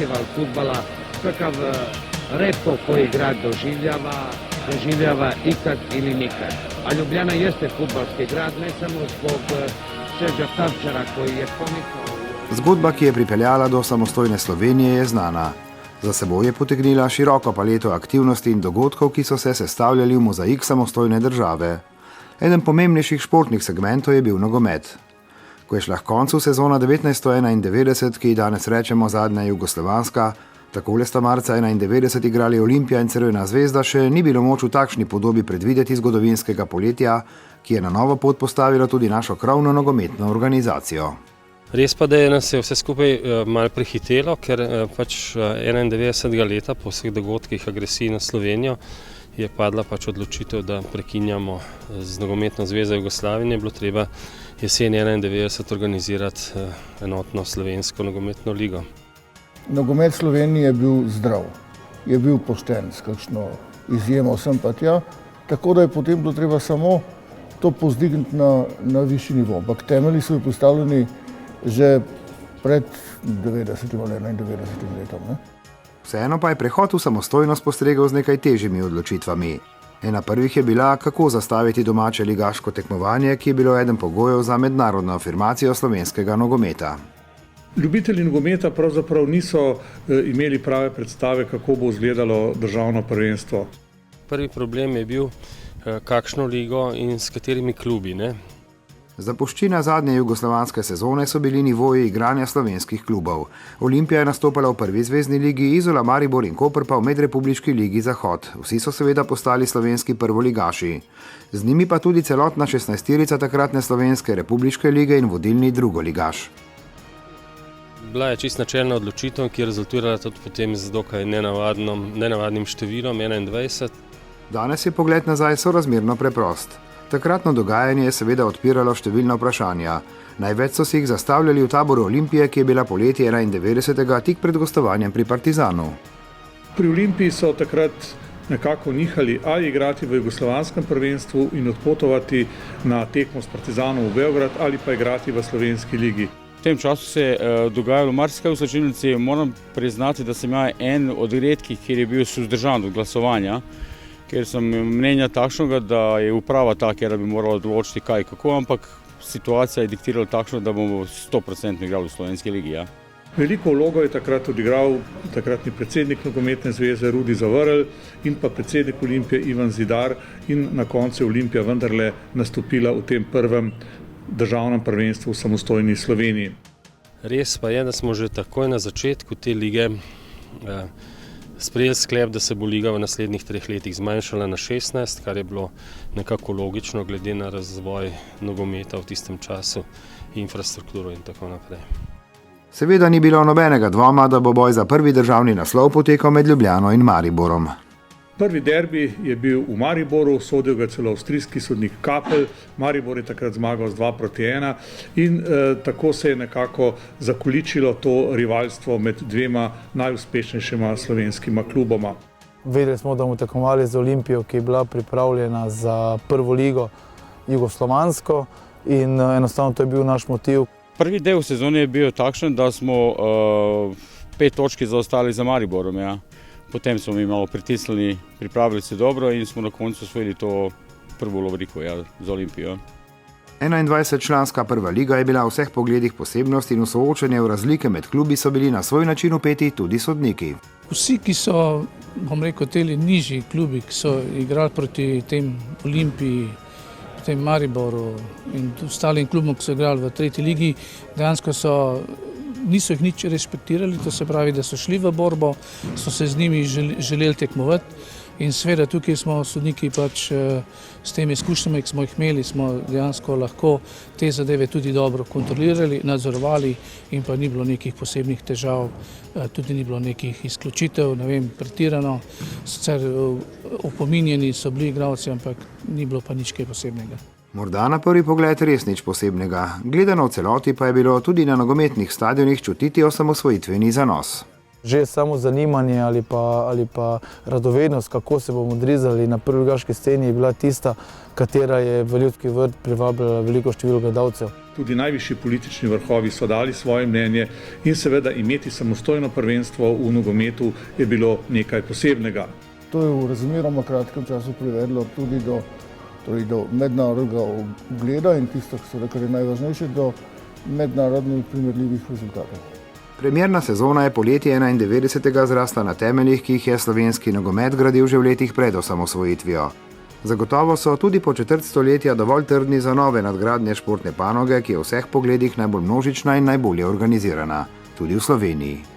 festival fudbala, kakav retko koji grad doživljava ikad ili nikad. A Ljubljana jeste fudbalski grad, ne samo zbog Srđa Tavčara koji je ponikao. Zgodba, ki je pripeljala do samostojne Slovenije, je znana. Za seboj je potegnila široko paleto aktivnosti in dogodkov, ki so se sestavljali v mozaik samostojne države. Eden pomembnejših športnih segmentov je bil nogomet. Ko je šla k koncu sezona 1991, ki ji danes rečemo zadnja jugoslovanska, takole sta marca 1991 igrali Olimpija in Crvena zvezda, še ni bilo moč v takšni podobi predvideti zgodovinskega poletja, ki je na novo pot postavila tudi našo krovno nogometno organizacijo. Res pa, da je nas vse skupaj malo prehitelo, ker pač 91. leta po vseh dogodkih agresiji na Slovenijo je padla pač odločitev, da prekinjamo z nogometno zvezo Jugoslavije. Je bilo treba jesen 91 organizirati enotno slovensko nogometno ligo. Nogomet Slovenije je bil zdrav, je bil pošten, s kakšno izjemo sem pa tja, tako da je potem bilo treba samo to povzdigniti na višji nivo. Ampak temelji so postavljeni že pred 90. ali 91. letom. Ne? Vseeno pa je prehod v samostojnost postregel z nekaj težjimi odločitvami. Ena prvih je bila, kako zastaviti domače ligaško tekmovanje, ki je bilo eden pogojev za mednarodno afirmacijo slovenskega nogometa. Ljubitelji nogometa pravzaprav niso imeli prave predstave, kako bo izgledalo državno prvenstvo. Prvi problem je bil, kakšno ligo in s katerimi klubi, ne? Zapuščina zadnje jugoslovanske sezone so bili nivoji igranja slovenskih klubov. Olimpija je nastopala v prvi zvezni ligi, Izola, Maribor in Koper pa v medrepubliški ligi Zahod. Vsi so seveda postali slovenski prvoligaši. Z njimi pa tudi celotna 16-terica takratne slovenske republiške lige in vodilni drugoligaš. Bila je čisto načelna odločitev, ki je rezultirala tudi potem z dokaj nenavadnim številom 21. Danes je pogled nazaj sorazmerno preprost. Takratno dogajanje je seveda odpiralo številna vprašanja. Največ so si jih zastavljali v taboru Olimpije, ki je bila poleti 91. tik pred gostovanjem pri Partizanu. Pri Olimpiji so takrat nekako nihali ali igrati v jugoslovanskem prvenstvu in odpotovati na tekmo s Partizanom v Beograd ali pa igrati v slovenski ligi. V tem času se je dogajalo marsikaj v slačilnici. Moram priznati, da sem en od redkih, kjer je bil suzdržan od glasovanja, ker sem mnenja takšnega, da je uprava ta, kjer bi morala odločiti kaj kako, ampak situacija je diktirala takšno, da bomo 100% igrali v slovenski ligi. Ja. Veliko vlogo je takrat odigral takratni predsednik nogometne zveze Rudi Zavrl in pa predsednik Olimpije Ivan Zidar in na koncu Olimpija vendarle nastopila v tem prvem državnem prvenstvu v samostojni Sloveniji. Res pa je, da smo že takoj na začetku te lige sprejeli sklep, da se bo liga v naslednjih 3 letih zmanjšala na 16, kar je bilo nekako logično glede na razvoj nogometa v tistem času, infrastrukturo in tako naprej. Seveda ni bilo nobenega dvoma, da bo boj za prvi državni naslov potekal med Ljubljano in Mariborom. Prvi derbi je bil v Mariboru, sodil ga celo avstrijski sodnik Kapel. Maribor je takrat zmagal z 2-1 in tako se je nekako zakoličilo to rivalstvo med dvema najuspešnejšima slovenskima kluboma. Vedeli smo, da bomo tekmovali z Olimpijo, ki je bila pripravljena za prvo ligo jugoslovansko in enostavno to je bil naš motiv. Prvi del sezone je bil takšen, da smo 5 točki zaostali za Mariborom. Ja. Potem smo mi malo pritisnili, pripravili se dobro in smo na koncu osvojili to prvo lovoriko za Olimpijo. 21-članska prva liga je bila v vseh pogledih posebnost in v soočenju razlike med klubi so bili na svoj način vpeti tudi sodniki. Vsi, ki so, teli nižji klubi, ki so igrali proti tem Olimpiji, potem Mariboru in ostalim klubom, ki so igrali v 3. ligi, dejansko niso jih nič respektirali, to se pravi, da so šli v borbo, so se z njimi želeli tekmovati in seveda tukaj smo sodniki pač s temi izkušnjami, ki smo jih imeli, smo dejansko lahko te zadeve tudi dobro kontrolirali, nadzorovali in pa ni bilo nekih posebnih težav, tudi ni bilo nekih izključitev, pretirano, sicer opominjeni so bili igralci, ampak ni bilo pa nič kaj posebnega. Morda na prvi pogled res nič posebnega. Gledano v celoti pa je bilo tudi na nogometnih stadionih čutiti osamosvojitveni zanos. Že samo zanimanje ali pa radovednost, kako se bomo odrezali na prvoligaški sceni, je bila tista, katera je v Ljudski vrt privabljala veliko število gledalcev. Tudi najvišji politični vrhovi so dali svoje mnenje in seveda imeti samostojno prvenstvo v nogometu je bilo nekaj posebnega. To je v razmeroma kratkem času privedlo tudi do mednarodnega ugleda in tisto, kar je najvažnejše, do mednarodno primerljivih rezultatov. Premjerna sezona je poletje 91. zrasla na temeljih, ki jih je slovenski nogomet gradil že v letih pred osamosvojitvijo. Zagotovo so tudi po četrt stoletja dovolj trdni za nove nadgradnje športne panoge, ki je v vseh pogledih najbolj množična in najbolje organizirana, tudi v Sloveniji.